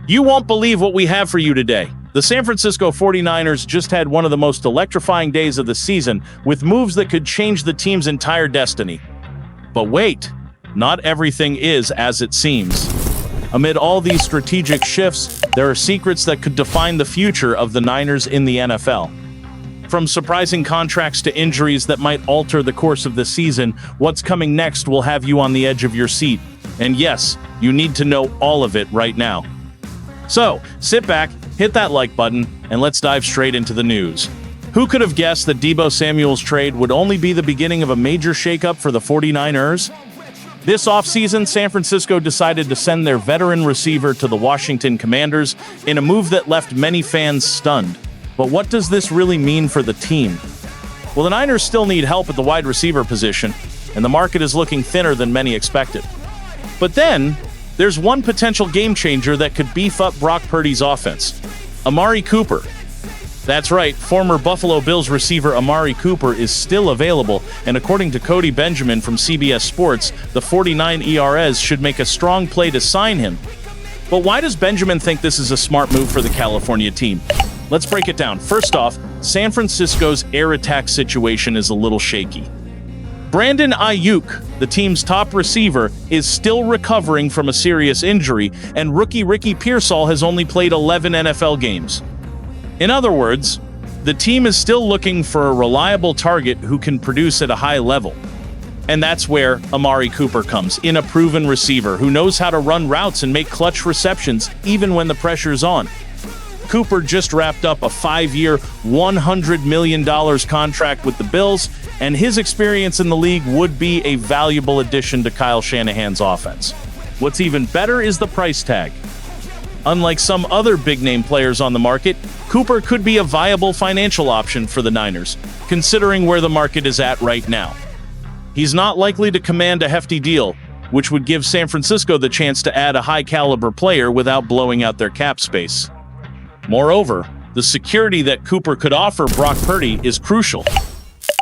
You won't believe what we have for you today. The San Francisco 49ers just had one of the most electrifying days of the season, with moves that could change the team's entire destiny. But wait, not everything is as it seems. Amid all these strategic shifts, there are secrets that could define the future of the Niners in the NFL. From surprising contracts to injuries that might alter the course of the season, what's coming next will have you on the edge of your seat. And yes, you need to know all of it right now. So, sit back, hit that like button, and let's dive straight into the news. Who could have guessed that Deebo Samuel's trade would only be the beginning of a major shakeup for the 49ers? This offseason, San Francisco decided to send their veteran receiver to the Washington Commanders in a move that left many fans stunned. But what does this really mean for the team? Well, the Niners still need help at the wide receiver position, and the market is looking thinner than many expected. But then, there's one potential game changer that could beef up Brock Purdy's offense: Amari Cooper. That's right, former Buffalo Bills receiver Amari Cooper is still available, and according to Cody Benjamin from CBS Sports, the 49ers should make a strong play to sign him. But why does Benjamin think this is a smart move for the California team? Let's break it down. First off, San Francisco's air attack situation is a little shaky. Brandon Ayuk, the team's top receiver, is still recovering from a serious injury, and rookie Ricky Pearsall has only played 11 NFL games. In other words, the team is still looking for a reliable target who can produce at a high level. And that's where Amari Cooper comes in, a proven receiver who knows how to run routes and make clutch receptions even when the pressure's on. Cooper just wrapped up a 5-year, $100 million contract with the Bills, and his experience in the league would be a valuable addition to Kyle Shanahan's offense. What's even better is the price tag. Unlike some other big-name players on the market, Cooper could be a viable financial option for the Niners, considering where the market is at right now. He's not likely to command a hefty deal, which would give San Francisco the chance to add a high-caliber player without blowing out their cap space. Moreover, the security that Cooper could offer Brock Purdy is crucial.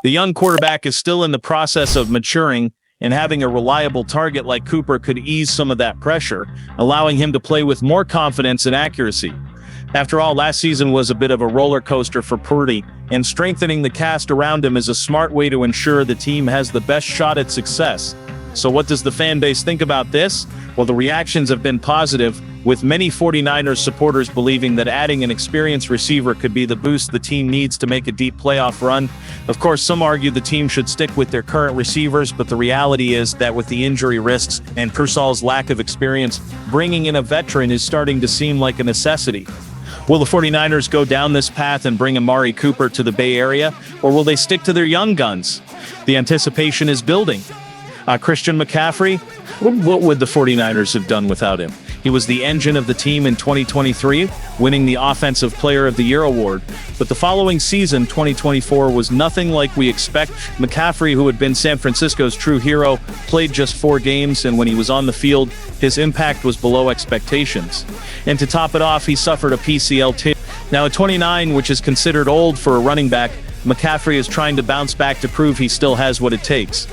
The young quarterback is still in the process of maturing, and having a reliable target like Cooper could ease some of that pressure, allowing him to play with more confidence and accuracy. After all, last season was a bit of a roller coaster for Purdy, and strengthening the cast around him is a smart way to ensure the team has the best shot at success. So what does the fan base think about this? Well, the reactions have been positive, with many 49ers supporters believing that adding an experienced receiver could be the boost the team needs to make a deep playoff run. Of course, some argue the team should stick with their current receivers, but the reality is that with the injury risks and Pearsall's lack of experience, bringing in a veteran is starting to seem like a necessity. Will the 49ers go down this path and bring Amari Cooper to the Bay Area, or will they stick to their young guns? The anticipation is building. Christian McCaffrey, what would the 49ers have done without him? He was the engine of the team in 2023, winning the Offensive Player of the Year award. But the following season, 2024, was nothing like we expect. McCaffrey, who had been San Francisco's true hero, played just 4 games, and when he was on the field, his impact was below expectations. And to top it off, he suffered a PCL tear. Now at 29, which is considered old for a running back, McCaffrey is trying to bounce back to prove he still has what it takes.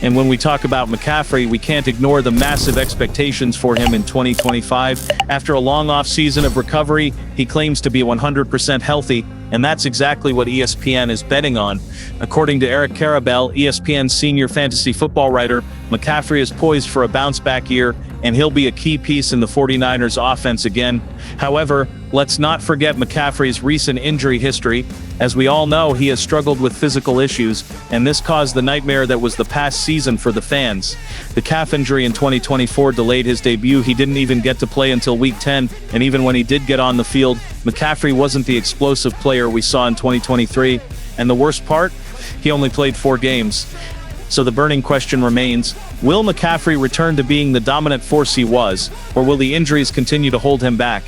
And when we talk about McCaffrey, we can't ignore the massive expectations for him in 2025. After a long off-season of recovery, he claims to be 100% healthy, and that's exactly what ESPN is betting on. According to Eric Karabell, ESPN's senior fantasy football writer, McCaffrey is poised for a bounce-back year, and he'll be a key piece in the 49ers offense again. However, let's not forget McCaffrey's recent injury history. As we all know, he has struggled with physical issues, and this caused the nightmare that was the past season for the fans. The calf injury in 2024 delayed his debut. He didn't even get to play until Week 10, and even when he did get on the field, McCaffrey wasn't the explosive player we saw in 2023. And the worst part? He only played 4 games. So the burning question remains, will McCaffrey return to being the dominant force he was, or will the injuries continue to hold him back?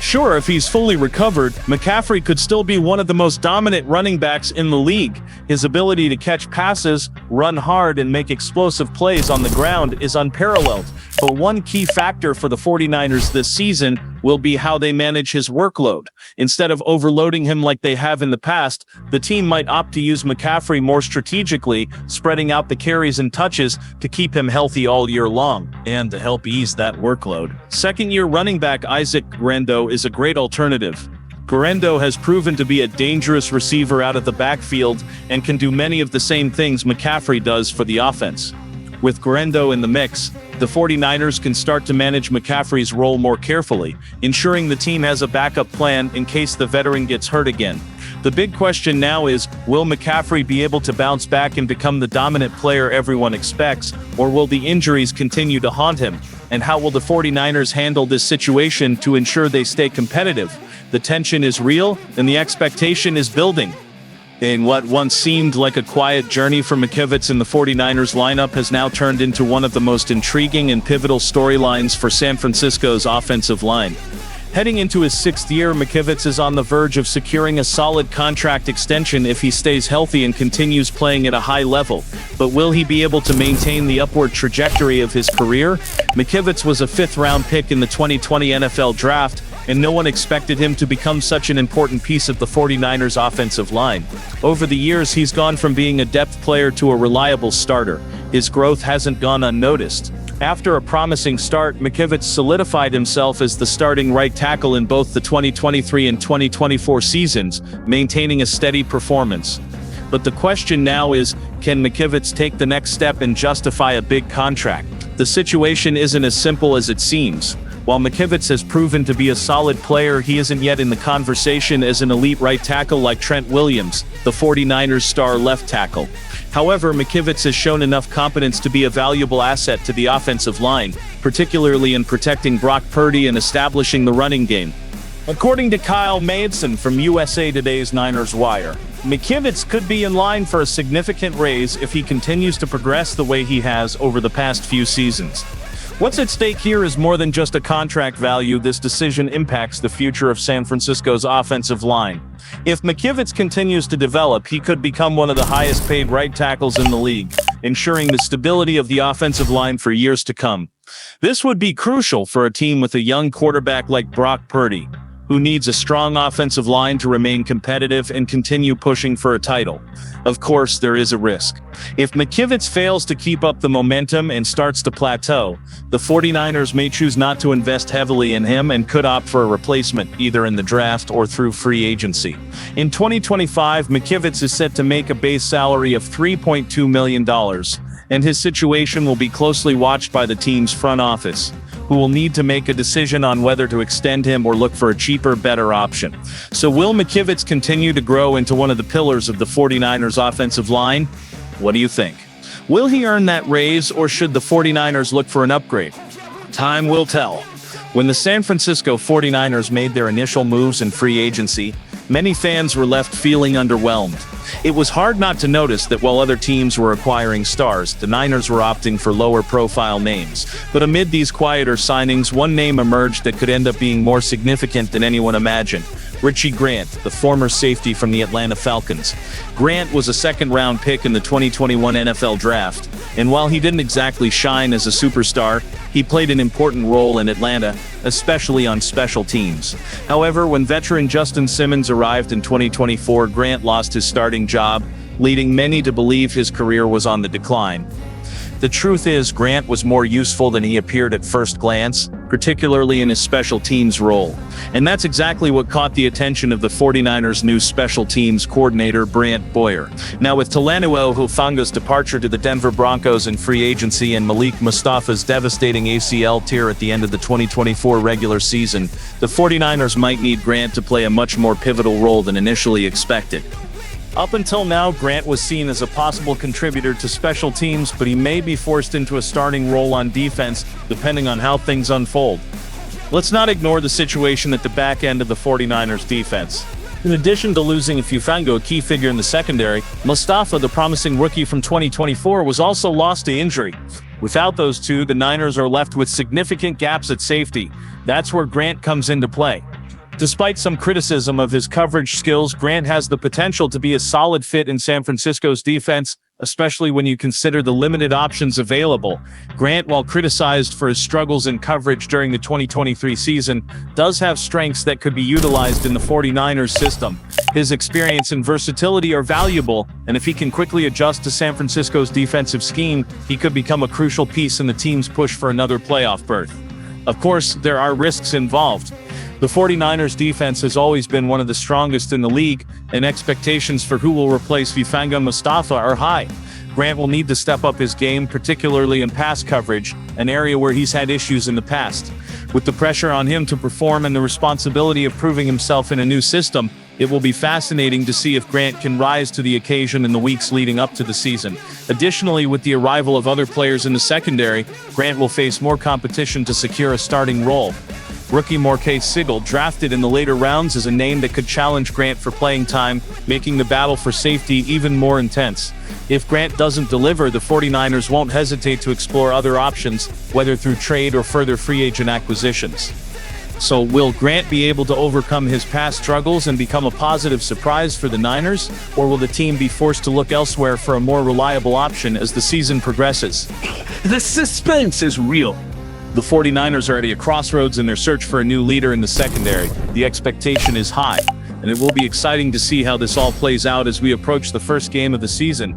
Sure, if he's fully recovered, McCaffrey could still be one of the most dominant running backs in the league. His ability to catch passes, run hard, and make explosive plays on the ground is unparalleled. But one key factor for the 49ers this season will be how they manage his workload. Instead of overloading him like they have in the past, the team might opt to use McCaffrey more strategically, spreading out the carries and touches to keep him healthy all year long. And to help ease that workload, second-year running back Isaac Guerendo is a great alternative. Guerendo has proven to be a dangerous receiver out of the backfield and can do many of the same things McCaffrey does for the offense. With Guerendo in the mix, the 49ers can start to manage McCaffrey's role more carefully, ensuring the team has a backup plan in case the veteran gets hurt again. The big question now is, will McCaffrey be able to bounce back and become the dominant player everyone expects, or will the injuries continue to haunt him? And how will the 49ers handle this situation to ensure they stay competitive? The tension is real, and the expectation is building. In what once seemed like a quiet journey for Makivitz in the 49ers lineup has now turned into one of the most intriguing and pivotal storylines for San Francisco's offensive line. Heading into his sixth year, Makivitz is on the verge of securing a solid contract extension if he stays healthy and continues playing at a high level. But will he be able to maintain the upward trajectory of his career? Makivitz was a fifth-round pick in the 2020 NFL Draft, and no one expected him to become such an important piece of the 49ers offensive line. Over the years, he's gone from being a depth player to a reliable starter. His growth hasn't gone unnoticed. After a promising start, Makivitz solidified himself as the starting right tackle in both the 2023 and 2024 seasons, maintaining a steady performance. But the question now is, can Makivitz take the next step and justify a big contract? The situation isn't as simple as it seems. While Makivitz has proven to be a solid player, he isn't yet in the conversation as an elite right tackle like Trent Williams, the 49ers star left tackle. However, Makivitz has shown enough competence to be a valuable asset to the offensive line, particularly in protecting Brock Purdy and establishing the running game. According to Kyle Madsen from USA Today's Niners Wire, Makivitz could be in line for a significant raise if he continues to progress the way he has over the past few seasons. What's at stake here is more than just a contract value. This decision impacts the future of San Francisco's offensive line. If Makivitz continues to develop, he could become one of the highest-paid right tackles in the league, ensuring the stability of the offensive line for years to come. This would be crucial for a team with a young quarterback like Brock Purdy, who needs a strong offensive line to remain competitive and continue pushing for a title. Of course, there is a risk. If Makivitz fails to keep up the momentum and starts to plateau, the 49ers may choose not to invest heavily in him and could opt for a replacement, either in the draft or through free agency. In 2025, Makivitz is set to make a base salary of $3.2 million, and his situation will be closely watched by the team's front office, who will need to make a decision on whether to extend him or look for a cheaper, better option. So will Makivitz continue to grow into one of the pillars of the 49ers offensive line? What do you think? Will he earn that raise, or should the 49ers look for an upgrade? Time will tell. When the San Francisco 49ers made their initial moves in free agency, many fans were left feeling underwhelmed. It was hard not to notice that while other teams were acquiring stars, the Niners were opting for lower-profile names. But amid these quieter signings, one name emerged that could end up being more significant than anyone imagined: Richie Grant, the former safety from the Atlanta Falcons. Grant was a second-round pick in the 2021 NFL Draft, and while he didn't exactly shine as a superstar, he played an important role in Atlanta, especially on special teams. However, when veteran Justin Simmons arrived in 2024, Grant lost his starting job, leading many to believe his career was on the decline. The truth is, Grant was more useful than he appeared at first glance, particularly in his special teams role. And that's exactly what caught the attention of the 49ers' new special teams coordinator, Brant Boyer. Now, with Talanoa Hufanga's departure to the Denver Broncos in free agency and Malik Mustafa's devastating ACL tear at the end of the 2024 regular season, the 49ers might need Grant to play a much more pivotal role than initially expected. Up until now, Grant was seen as a possible contributor to special teams, but he may be forced into a starting role on defense, depending on how things unfold. Let's not ignore the situation at the back end of the 49ers defense. In addition to losing Hufanga, a key figure in the secondary, Mustafa, the promising rookie from 2024, was also lost to injury. Without those two, the Niners are left with significant gaps at safety. That's where Grant comes into play. Despite some criticism of his coverage skills, Grant has the potential to be a solid fit in San Francisco's defense, especially when you consider the limited options available. Grant, while criticized for his struggles in coverage during the 2023 season, does have strengths that could be utilized in the 49ers system. His experience and versatility are valuable, and if he can quickly adjust to San Francisco's defensive scheme, he could become a crucial piece in the team's push for another playoff berth. Of course, there are risks involved. The 49ers defense has always been one of the strongest in the league, and expectations for who will replace Vifanga Mustafa are high. Grant will need to step up his game, particularly in pass coverage, an area where he's had issues in the past. With the pressure on him to perform and the responsibility of proving himself in a new system, it will be fascinating to see if Grant can rise to the occasion in the weeks leading up to the season. Additionally, with the arrival of other players in the secondary, Grant will face more competition to secure a starting role. Rookie Marquez Sigel, drafted in the later rounds, is a name that could challenge Grant for playing time, making the battle for safety even more intense. If Grant doesn't deliver, the 49ers won't hesitate to explore other options, whether through trade or further free agent acquisitions. So, will Grant be able to overcome his past struggles and become a positive surprise for the Niners? Or will the team be forced to look elsewhere for a more reliable option as the season progresses? The suspense is real. The 49ers are at a crossroads in their search for a new leader in the secondary. The expectation is high, and it will be exciting to see how this all plays out as we approach the first game of the season.